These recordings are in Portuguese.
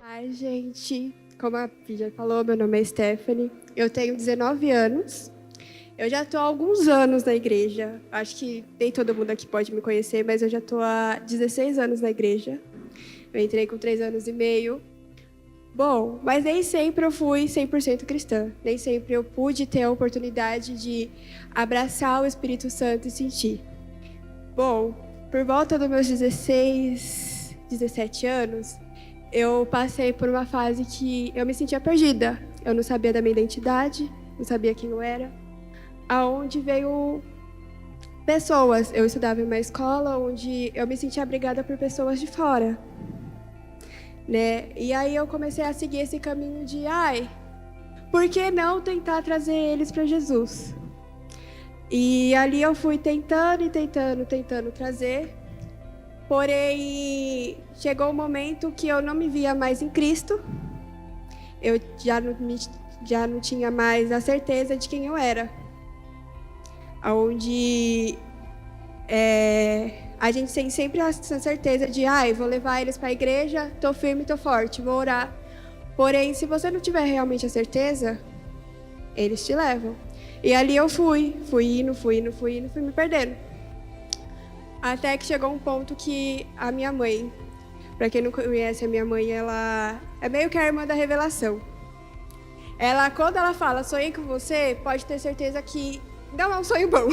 Ai, gente, como a Pia falou, meu nome é Stephanie, eu tenho 19 anos, eu já estou há alguns anos na igreja, acho que nem todo mundo aqui pode me conhecer, mas eu já estou há 16 anos na igreja, eu entrei com 3 anos e meio. Bom, mas nem sempre eu fui 100% cristã, nem sempre eu pude ter a oportunidade de abraçar o Espírito Santo e sentir. Bom, por volta dos meus 16, 17 anos, eu passei por uma fase que eu me sentia perdida. Eu não sabia da minha identidade, não sabia quem eu era. Aonde veio pessoas. Eu estudava em uma escola onde eu me sentia abrigada por pessoas de fora, né? E aí eu comecei a seguir esse caminho de, por que não tentar trazer eles para Jesus? E ali eu fui tentando trazer. Porém, chegou um momento que eu não me via mais em Cristo. Eu já não tinha mais a certeza de quem eu era. Onde a gente tem sempre essa certeza de, vou levar eles para a igreja, tô firme, tô forte, vou orar. Porém, se você não tiver realmente a certeza, eles te levam. E ali eu fui indo, fui me perdendo. Até que chegou um ponto que a minha mãe, para quem não conhece a minha mãe, ela é meio que a irmã da revelação. Ela, quando ela fala, sonhei com você, pode ter certeza que não é um sonho bom.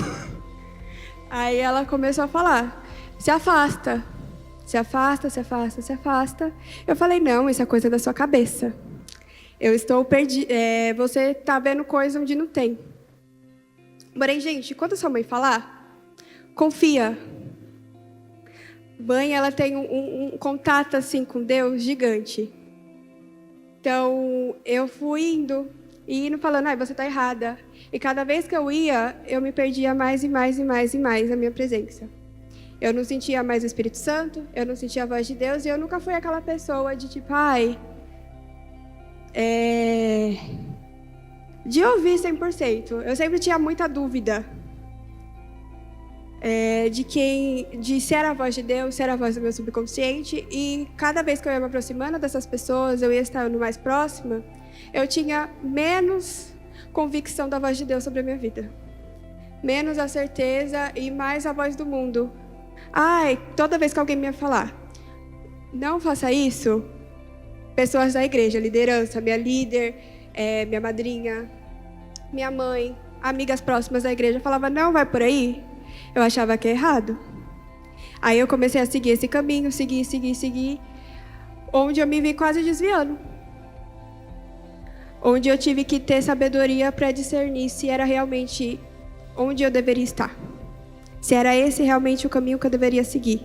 Aí ela começou a falar, se afasta. Eu falei, não, isso é coisa da sua cabeça. Eu estou perdida, você está vendo coisa onde não tem. Porém, gente, quando a sua mãe falar, confia. Mãe, ela tem um contato assim com Deus gigante. Então, eu fui indo falando, você está errada. E cada vez que eu ia, eu me perdia mais e mais a minha presença. Eu não sentia mais o Espírito Santo, eu não sentia a voz de Deus, e eu nunca fui aquela pessoa de tipo, de ouvir 100%. Eu sempre tinha muita dúvida. De se era a voz de Deus, se era a voz do meu subconsciente. E cada vez que eu ia me aproximando dessas pessoas, eu ia estando mais próxima, eu tinha menos convicção da voz de Deus sobre a minha vida. Menos a certeza e mais a voz do mundo. Toda vez que alguém me ia falar, não faça isso, pessoas da igreja, liderança, minha líder, minha madrinha, minha mãe, amigas próximas da igreja, falava, não vai por aí. Eu achava que é errado. Aí eu comecei a seguir esse caminho, seguir, onde eu me vi quase desviando. Onde eu tive que ter sabedoria para discernir se era realmente onde eu deveria estar. Se era esse realmente o caminho que eu deveria seguir.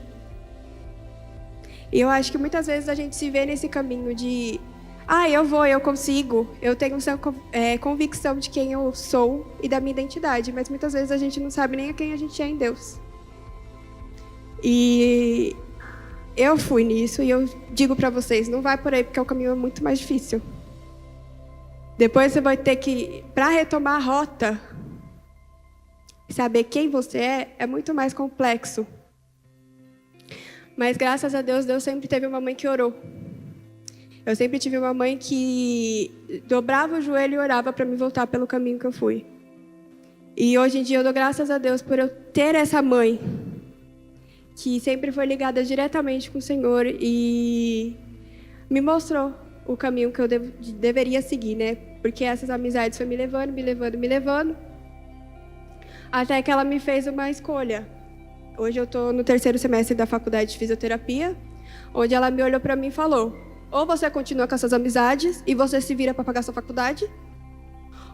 E eu acho que muitas vezes a gente se vê nesse caminho de eu consigo, eu tenho convicção de quem eu sou e da minha identidade, mas muitas vezes a gente não sabe nem a quem a gente é em Deus. E eu fui nisso e eu digo para vocês, não vai por aí porque o caminho é muito mais difícil. Depois você vai ter que, para retomar a rota, saber quem você é muito mais complexo. Mas graças a Deus, Deus sempre teve uma mãe que orou. Eu sempre tive uma mãe que dobrava o joelho e orava para me voltar pelo caminho que eu fui. E hoje em dia eu dou graças a Deus por eu ter essa mãe que sempre foi ligada diretamente com o Senhor e me mostrou o caminho que eu deveria seguir, né? Porque essas amizades foram me levando, até que ela me fez uma escolha. Hoje eu estou no 3º semestre da faculdade de fisioterapia, onde ela me olhou para mim e falou, ou você continua com essas amizades e você se vira para pagar sua faculdade,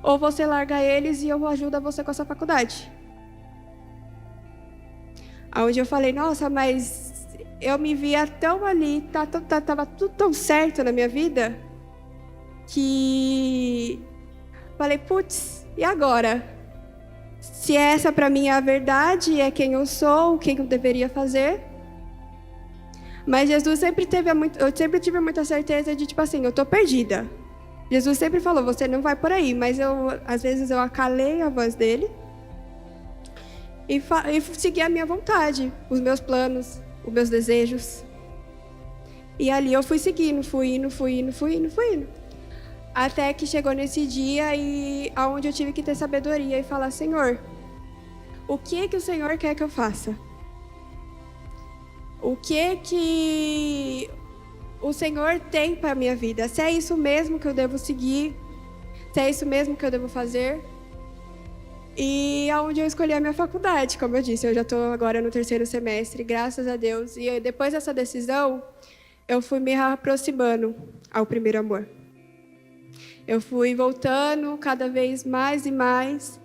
ou você larga eles e eu ajudo você com a sua faculdade. Onde eu falei, nossa, mas eu me via tão ali, tava tudo tão certo na minha vida, que falei, putz, e agora? se essa para mim é a verdade, é quem eu sou, o que eu deveria fazer. Mas Jesus sempre eu sempre tive muita certeza de, tipo assim, eu tô perdida. Jesus sempre falou, você não vai por aí, mas às vezes eu acalei a voz dele e segui a minha vontade, os meus planos, os meus desejos. E ali eu fui seguindo, fui indo. Até que chegou nesse dia e aonde eu tive que ter sabedoria e falar, Senhor, o que o Senhor quer que eu faça? O que o Senhor tem para a minha vida? Se é isso mesmo que eu devo seguir? Se é isso mesmo que eu devo fazer? E aonde eu escolhi a minha faculdade, como eu disse, eu já estou agora no 3º semestre, graças a Deus. E depois dessa decisão, eu fui me aproximando ao primeiro amor. Eu fui voltando cada vez mais e mais.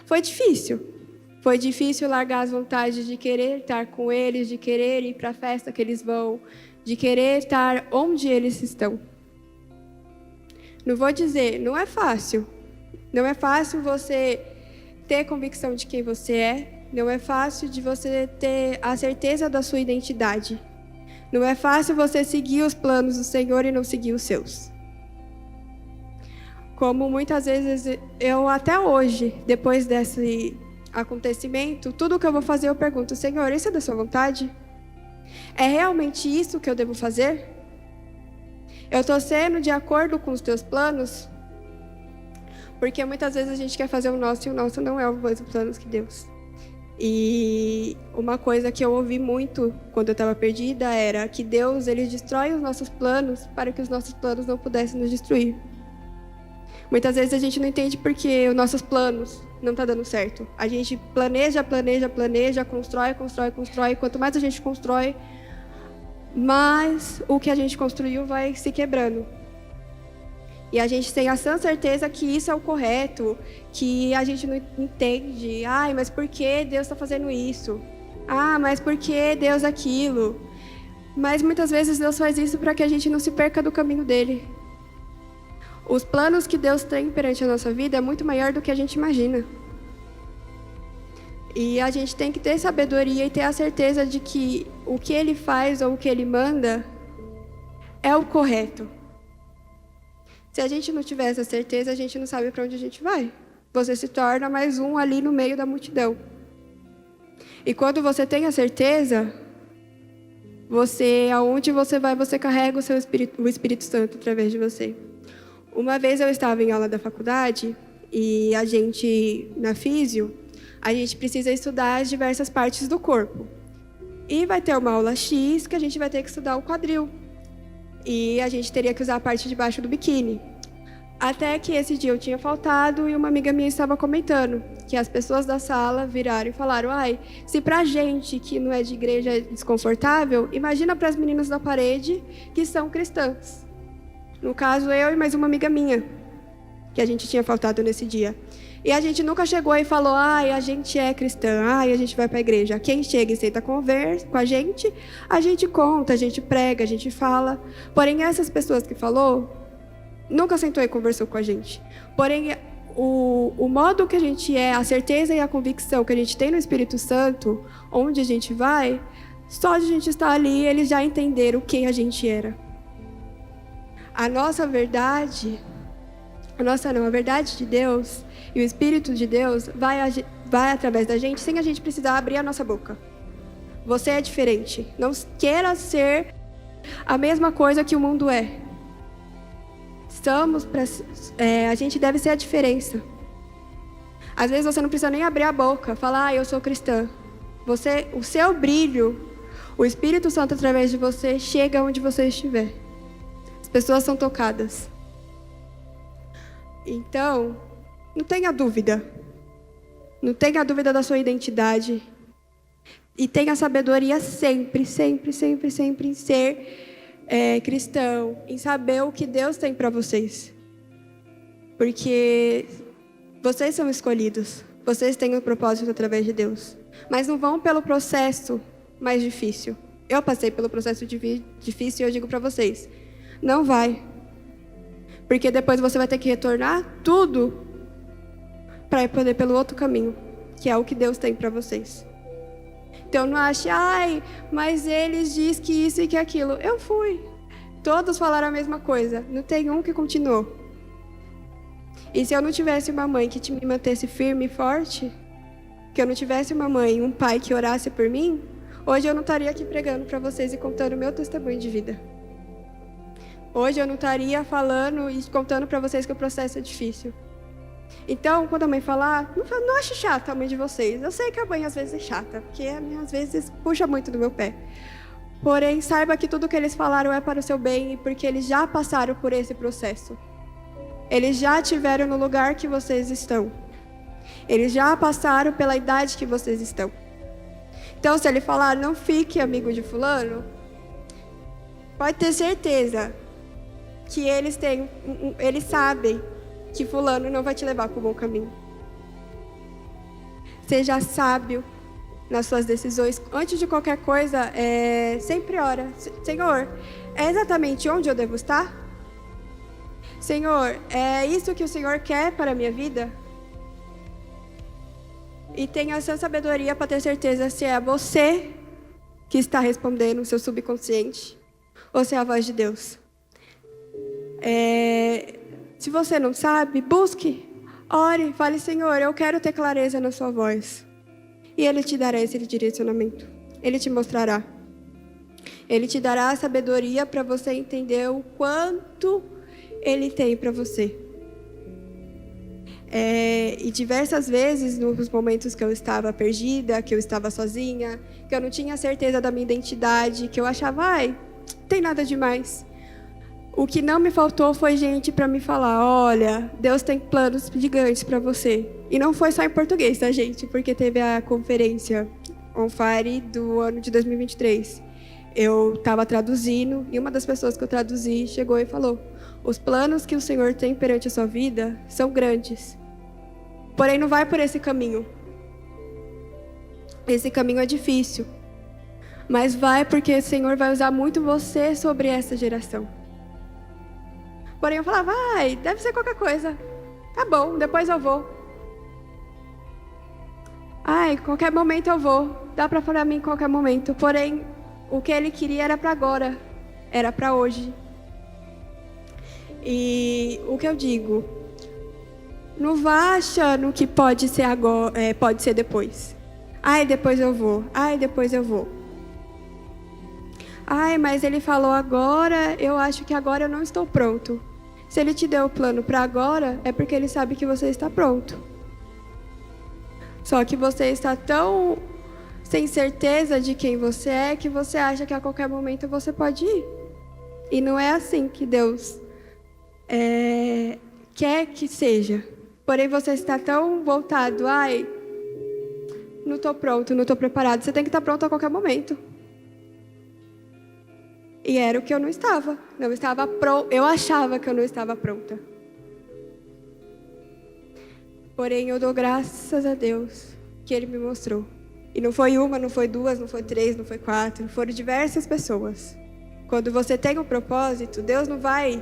Foi difícil largar as vontades de querer estar com eles, de querer ir para a festa que eles vão, de querer estar onde eles estão. Não vou dizer, não é fácil. Não é fácil você ter convicção de quem você é. Não é fácil de você ter a certeza da sua identidade. Não é fácil você seguir os planos do Senhor e não seguir os seus. Como muitas vezes eu até hoje, depois desse acontecimento, tudo que eu vou fazer eu pergunto, Senhor, isso é da sua vontade? É realmente isso que eu devo fazer? Eu estou sendo de acordo com os teus planos? Porque muitas vezes a gente quer fazer o nosso e o nosso não é o mesmo plano que Deus. E uma coisa que eu ouvi muito quando eu estava perdida era que Deus ele destrói os nossos planos para que os nossos planos não pudessem nos destruir. Muitas vezes a gente não entende porque os nossos planos não estão dando certo. A gente planeja, constrói. Quanto mais a gente constrói, mais o que a gente construiu vai se quebrando. E a gente tem a sã certeza que isso é o correto, que a gente não entende. Ai, mas por que Deus está fazendo isso? Ah, mas por que Deus aquilo? Mas muitas vezes Deus faz isso para que a gente não se perca do caminho dele. Os planos que Deus tem perante a nossa vida é muito maior do que a gente imagina. E a gente tem que ter sabedoria e ter a certeza de que o que Ele faz ou o que Ele manda é o correto. Se a gente não tiver essa certeza, a gente não sabe para onde a gente vai. Você se torna mais um ali no meio da multidão. E quando você tem a certeza, aonde você vai, você carrega o Espírito Santo através de você. Uma vez eu estava em aula da faculdade e a gente, na físio, a gente precisa estudar as diversas partes do corpo. E vai ter uma aula X que a gente vai ter que estudar o quadril. E a gente teria que usar a parte de baixo do biquíni. Até que esse dia eu tinha faltado e uma amiga minha estava comentando que as pessoas da sala viraram e falaram: ai, se pra gente que não é de igreja é desconfortável, imagina para as meninas da parede que são cristãs. No caso, eu e mais uma amiga minha, que a gente tinha faltado nesse dia. E a gente nunca chegou e falou, ai, a gente é cristã, ai, a gente vai para a igreja. Quem chega e senta com a gente conta, a gente prega, a gente fala. Porém, essas pessoas que falou, nunca sentou e conversou com a gente. Porém, o modo que a gente é, a certeza e a convicção que a gente tem no Espírito Santo, onde a gente vai, só de a gente estar ali, eles já entenderam quem a gente era. A nossa verdade, a verdade de Deus e o Espírito de Deus vai através da gente sem a gente precisar abrir a nossa boca. Você é diferente. Não queira ser a mesma coisa que o mundo é. A gente deve ser a diferença. Às vezes você não precisa nem abrir a boca, falar, eu sou cristã. O seu brilho, o Espírito Santo através de você chega onde você estiver. As pessoas são tocadas. Então, não tenha dúvida. Não tenha dúvida da sua identidade. E tenha sabedoria sempre em ser cristão, em saber o que Deus tem para vocês. Porque vocês são escolhidos. Vocês têm um propósito através de Deus. Mas não vão pelo processo mais difícil. Eu passei pelo processo difícil e eu digo para vocês, não vai. Porque depois você vai ter que retornar tudo para poder pelo outro caminho. que é o que Deus tem para vocês. Então não ache, ai, mas eles diz que isso e que aquilo. Eu fui. Todos falaram a mesma coisa. Não tem um que continuou. E se eu não tivesse uma mãe que me mantesse firme e forte, que eu não tivesse uma mãe e um pai que orasse por mim, hoje eu não estaria aqui pregando para vocês e contando o meu testemunho de vida. Hoje eu não estaria falando e contando para vocês que o processo é difícil. Então, quando a mãe falar, não ache chata a mãe de vocês. Eu sei que a mãe às vezes é chata, porque a minha às vezes puxa muito do meu pé. Porém, saiba que tudo que eles falaram é para o seu bem, porque eles já passaram por esse processo. Eles já estiveram no lugar que vocês estão. Eles já passaram pela idade que vocês estão. Então, se ele falar, não fique amigo de fulano, pode ter certeza que eles sabem que fulano não vai te levar para o bom caminho. Seja sábio nas suas decisões. Antes de qualquer coisa, sempre ora. Senhor, é exatamente onde eu devo estar? Senhor, é isso que o Senhor quer para a minha vida? E tenha essa sabedoria para ter certeza se é você que está respondendo o seu subconsciente ou se é a voz de Deus. Se você não sabe, busque, ore, fale, Senhor, eu quero ter clareza na sua voz. E Ele te dará esse direcionamento. Ele te mostrará. Ele te dará a sabedoria para você entender o quanto Ele tem para você. E diversas vezes, nos momentos que eu estava perdida, que eu estava sozinha, que eu não tinha certeza da minha identidade, que eu achava, não tem nada demais. O que não me faltou foi gente para me falar, olha, Deus tem planos gigantes para você. E não foi só em português, tá, gente? Porque teve a conferência On Fire do ano de 2023. Eu estava traduzindo e uma das pessoas que eu traduzi chegou e falou, os planos que o Senhor tem perante a sua vida são grandes. Porém, não vai por esse caminho. Esse caminho é difícil. Mas vai porque o Senhor vai usar muito você sobre essa geração. Porém, eu falava, deve ser qualquer coisa. Tá bom, depois eu vou. Qualquer momento eu vou. Dá pra falar a mim em qualquer momento. Porém, o que Ele queria era pra agora. Era pra hoje. E o que eu digo? Não vá achando que pode ser agora, pode ser depois. Depois eu vou. Depois eu vou. Mas Ele falou agora, eu acho que agora eu não estou pronto. Se Ele te deu o plano para agora, é porque Ele sabe que você está pronto. Só que você está tão sem certeza de quem você é, que você acha que a qualquer momento você pode ir. E não é assim que Deus quer que seja. Porém, você está tão voltado, não estou pronto, não estou preparado. Você tem que estar pronto a qualquer momento. E era o que eu não estava. Não estava pronta. Eu achava que eu não estava pronta. Porém, eu dou graças a Deus que Ele me mostrou. E não foi uma, não foi duas, não foi três, não foi quatro. Foram diversas pessoas. Quando você tem um propósito, Deus não vai...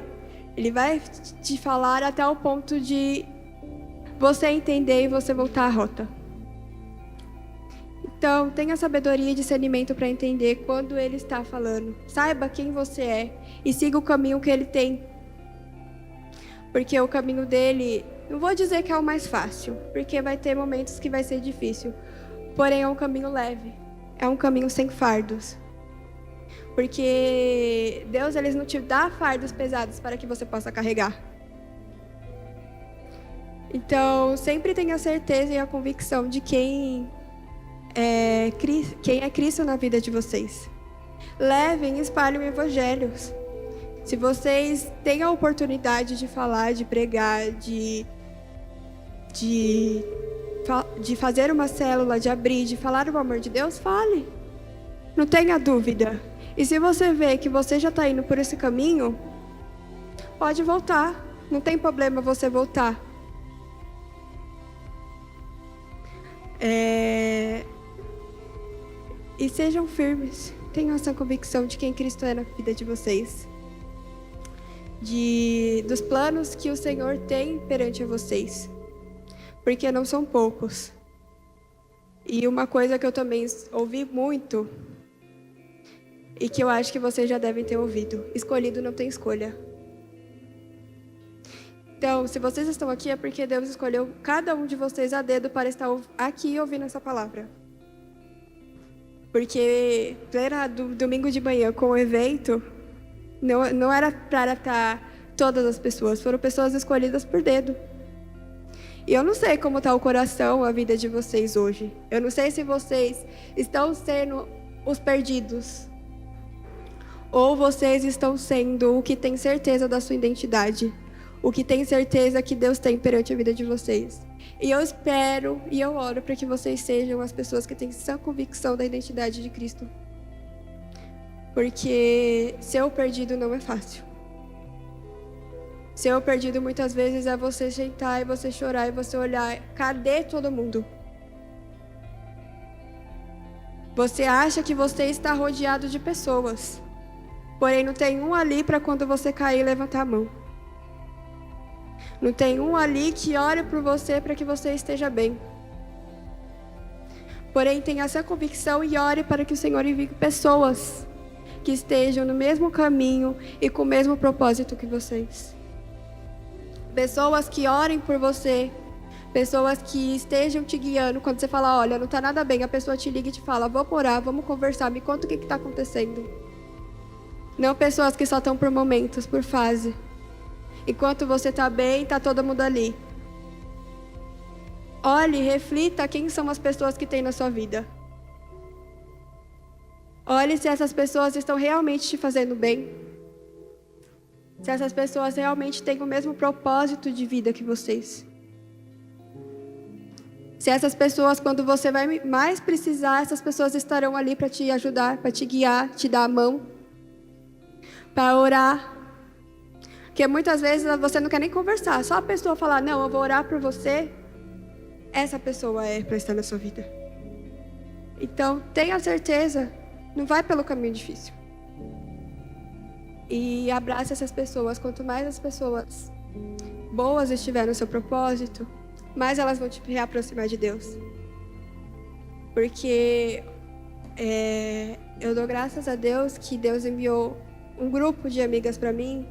Ele vai te falar até o ponto de você entender e você voltar à rota. Então, tenha sabedoria e discernimento para entender quando Ele está falando. Saiba quem você é e siga o caminho que Ele tem. Porque o caminho dele, não vou dizer que é o mais fácil, porque vai ter momentos que vai ser difícil. Porém, é um caminho leve. É um caminho sem fardos. Porque Deus, Ele não te dá fardos pesados para que você possa carregar. Então, sempre tenha certeza e a convicção de quem é Cristo na vida de vocês. Levem e espalhem evangelhos. Se vocês têm a oportunidade de falar, de pregar, de fazer uma célula, de abrir, de falar o amor de Deus, fale. Não tenha dúvida. E se você vê que você já está indo por esse caminho, pode voltar. Não tem problema você voltar. E sejam firmes. Tenham essa convicção de quem Cristo é na vida de vocês. Dos planos que o Senhor tem perante a vocês. Porque não são poucos. E uma coisa que eu também ouvi muito, e que eu acho que vocês já devem ter ouvido: escolhido não tem escolha. Então, se vocês estão aqui, é porque Deus escolheu cada um de vocês a dedo para estar aqui ouvindo essa palavra. Porque plena domingo de manhã com o evento, não era para estar todas as pessoas, foram pessoas escolhidas por dedo. E eu não sei como está o coração, a vida de vocês hoje. Eu não sei se vocês estão sendo os perdidos, ou vocês estão sendo o que tem certeza da sua identidade, o que tem certeza que Deus tem perante a vida de vocês. E eu espero e eu oro para que vocês sejam as pessoas que têm sã convicção da identidade de Cristo. Porque ser o perdido não é fácil. Ser o perdido muitas vezes é você sentar e você chorar e você olhar: cadê todo mundo? Você acha que você está rodeado de pessoas, porém não tem um ali para quando você cair levantar a mão. Não tem um ali que ore por você para que você esteja bem. Porém, tenha essa convicção e ore para que o Senhor envie pessoas que estejam no mesmo caminho e com o mesmo propósito que vocês. Pessoas que orem por você. Pessoas que estejam te guiando. Quando você fala: olha, não está nada bem, a pessoa te liga e te fala: vamos orar, vamos conversar, me conta o que está acontecendo. Não pessoas que só estão por momentos, por fase. Enquanto você está bem, está todo mundo ali. Olhe, reflita quem são as pessoas que tem na sua vida. Olhe se essas pessoas estão realmente te fazendo bem. Se essas pessoas realmente têm o mesmo propósito de vida que vocês. Se essas pessoas, quando você vai mais precisar, essas pessoas estarão ali para te ajudar, para te guiar, te dar a mão, para orar. Porque muitas vezes você não quer nem conversar, só a pessoa falar: não, eu vou orar por você. Essa pessoa é para estar na sua vida. Então, tenha certeza, não vai pelo caminho difícil. E abrace essas pessoas. Quanto mais as pessoas boas estiverem no seu propósito, mais elas vão te reaproximar de Deus. Porque eu dou graças a Deus que Deus enviou um grupo de amigas para mim,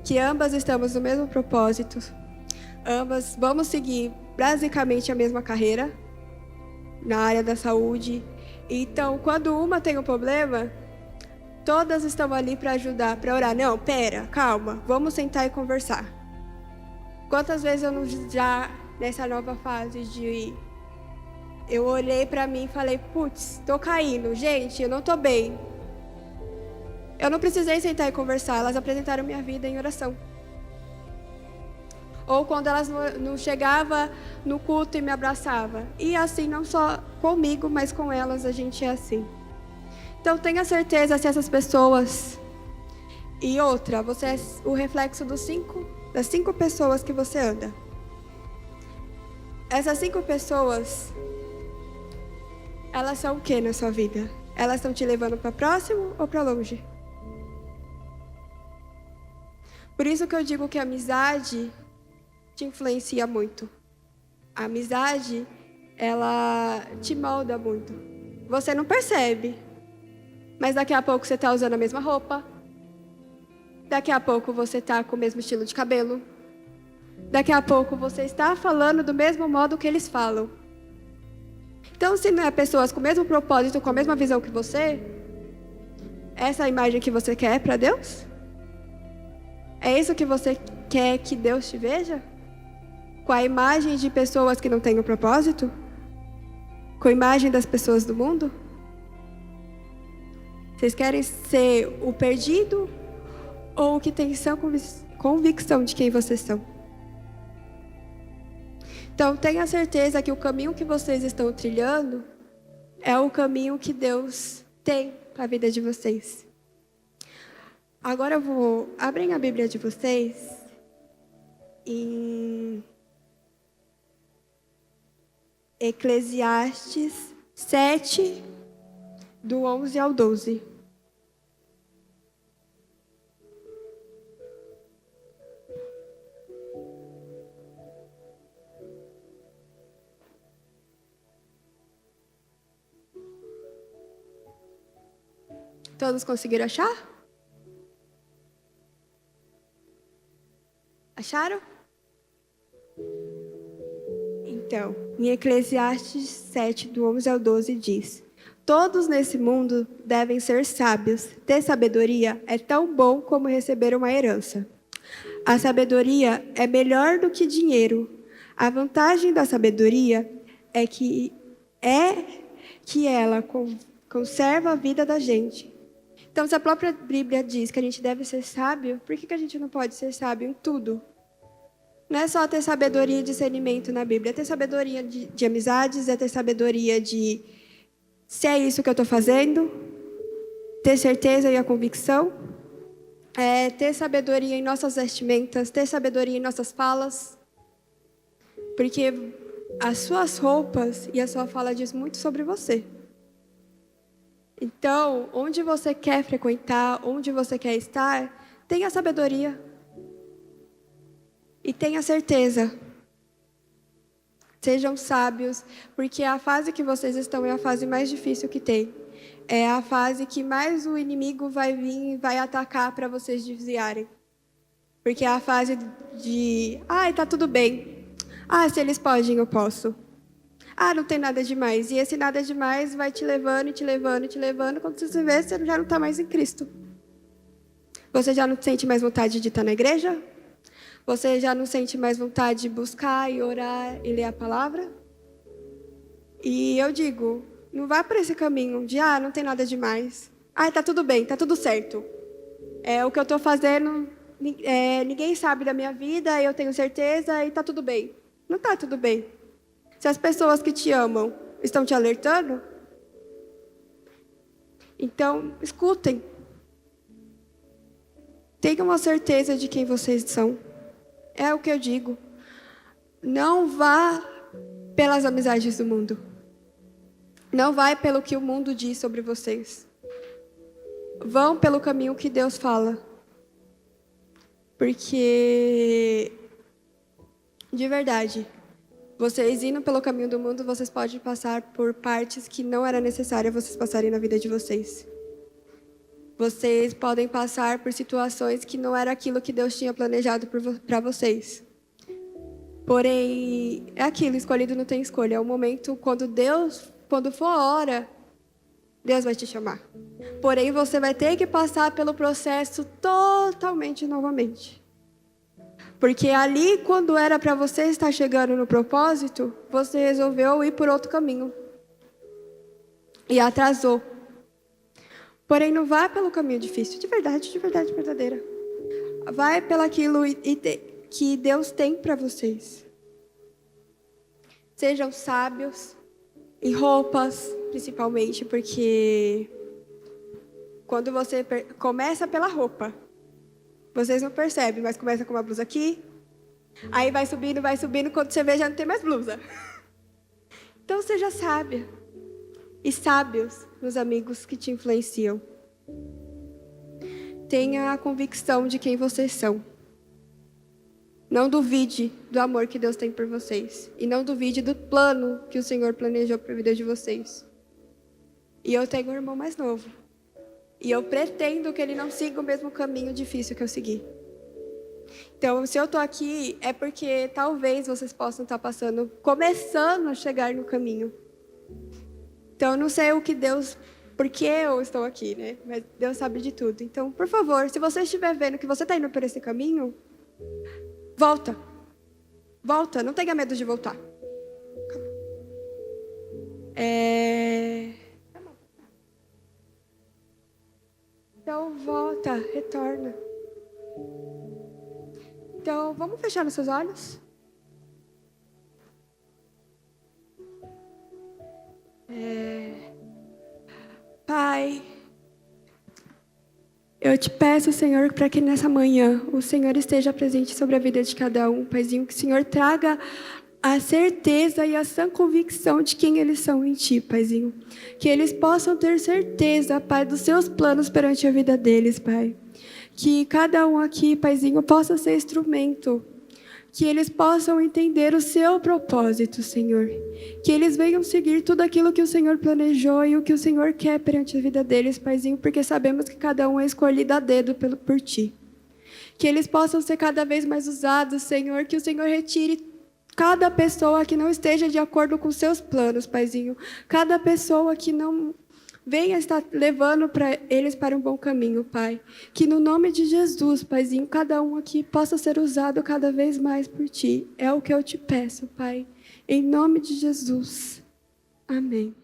que ambas estamos no mesmo propósito. Ambas vamos seguir basicamente a mesma carreira na área da saúde. Então, quando uma tem um problema, todas estão ali para ajudar, para orar. Não, pera, calma, vamos sentar e conversar. Quantas vezes eu não já, nessa nova fase eu olhei para mim e falei: putz, tô caindo, gente, eu não tô bem. Eu não precisei sentar e conversar, elas apresentaram minha vida em oração. Ou quando elas não chegavam no culto e me abraçavam. E assim, não só comigo, mas com elas, a gente é assim. Então, tenha certeza se essas pessoas... E outra, você é o reflexo das 5 pessoas que você anda. Essas 5 pessoas, elas são o que na sua vida? Elas estão te levando para próximo ou para longe? Por isso que eu digo que a amizade te influencia muito. A amizade, ela te molda muito. Você não percebe, mas daqui a pouco você está usando a mesma roupa. Daqui a pouco você está com o mesmo estilo de cabelo. Daqui a pouco você está falando do mesmo modo que eles falam. Então, se não é pessoas com o mesmo propósito, com a mesma visão que você, essa é a imagem que você quer para Deus? É isso que você quer que Deus te veja? Com a imagem de pessoas que não têm um propósito? Com a imagem das pessoas do mundo? Vocês querem ser o perdido ou o que tem convicção de quem vocês são? Então, tenha certeza que o caminho que vocês estão trilhando é o caminho que Deus tem para a vida de vocês. Agora eu vou abrir a Bíblia de vocês em Eclesiastes 7, do 11 ao 12. Todos conseguiram achar? Acharam? Então, em Eclesiastes 7, do 11 ao 12, diz: todos nesse mundo devem ser sábios. Ter sabedoria é tão bom como receber uma herança. A sabedoria é melhor do que dinheiro. A vantagem da sabedoria é que ela conserva a vida da gente. Então, se a própria Bíblia diz que a gente deve ser sábio, por que a gente não pode ser sábio em tudo? Não é só ter sabedoria e discernimento na Bíblia, é ter sabedoria de amizades, é ter sabedoria de se é isso que eu estou fazendo, ter certeza e a convicção, é ter sabedoria em nossas vestimentas, ter sabedoria em nossas falas, porque as suas roupas e a sua fala diz muito sobre você. Então, onde você quer frequentar, onde você quer estar, tenha sabedoria. E tenha certeza. Sejam sábios, porque a fase que vocês estão é a fase mais difícil que tem. É a fase que mais o inimigo vai vir e vai atacar para vocês desviarem. Porque é a fase de, tá tudo bem. Se eles podem, eu posso. Não tem nada demais. E esse nada demais vai te levando, te levando, te levando. Quando você vê, você já não está mais em Cristo. Você já não sente mais vontade de estar na igreja? Você já não sente mais vontade de buscar e orar e ler a palavra? E eu digo, não vá por esse caminho de, não tem nada demais. Tá tudo bem, tá tudo certo. O que eu estou fazendo, ninguém sabe da minha vida, eu tenho certeza e tá tudo bem. Não tá tudo bem. Se as pessoas que te amam estão te alertando, então, escutem. Tenham a certeza de quem vocês são. É o que eu digo. Não vá pelas amizades do mundo. Não vai pelo que o mundo diz sobre vocês. Vão pelo caminho que Deus fala. Porque, de verdade, vocês indo pelo caminho do mundo, vocês podem passar por partes que não era necessário vocês passarem na vida de vocês. Vocês podem passar por situações que não era aquilo que Deus tinha planejado para vocês. Porém, é aquilo, escolhido não tem escolha. É o momento quando for a hora, Deus vai te chamar. Porém, você vai ter que passar pelo processo totalmente novamente. Porque ali, quando era para você estar chegando no propósito, você resolveu ir por outro caminho. E atrasou. Porém, não vá pelo caminho difícil, de verdade verdadeira. Vai pelaquilo que Deus tem para vocês. Sejam sábios, em roupas, principalmente, porque quando você começa pela roupa, vocês não percebem, mas começa com uma blusa aqui, aí vai subindo, quando você vê já não tem mais blusa. Então, seja sábia. E sábios nos amigos que te influenciam. Tenha a convicção de quem vocês são. Não duvide do amor que Deus tem por vocês. E não duvide do plano que o Senhor planejou para a vida de vocês. E eu tenho um irmão mais novo. E eu pretendo que ele não siga o mesmo caminho difícil que eu segui. Então, se eu estou aqui, é porque talvez vocês possam estar começando a chegar no caminho. Então, eu não sei por que eu estou aqui, né? Mas Deus sabe de tudo. Então, por favor, se você estiver vendo que você está indo por esse caminho, volta. Volta, não tenha medo de voltar. Então, volta, retorna. Então, vamos fechar os seus olhos? Pai, eu te peço, Senhor, para que nessa manhã o Senhor esteja presente sobre a vida de cada um, Paizinho, que o Senhor traga a certeza e a sã convicção de quem eles são em Ti, Paizinho. Que eles possam ter certeza, Pai, dos Seus planos perante a vida deles, Pai. Que cada um aqui, Paizinho, possa ser instrumento que eles possam entender o seu propósito, Senhor. Que eles venham seguir tudo aquilo que o Senhor planejou e o que o Senhor quer perante a vida deles, Paizinho, porque sabemos que cada um é escolhido a dedo por Ti. Que eles possam ser cada vez mais usados, Senhor, que o Senhor retire cada pessoa que não esteja de acordo com seus planos, Paizinho. Cada pessoa que não venha estar levando eles para um bom caminho, Pai. Que no nome de Jesus, Paizinho, cada um aqui possa ser usado cada vez mais por Ti. É o que eu te peço, Pai. Em nome de Jesus. Amém.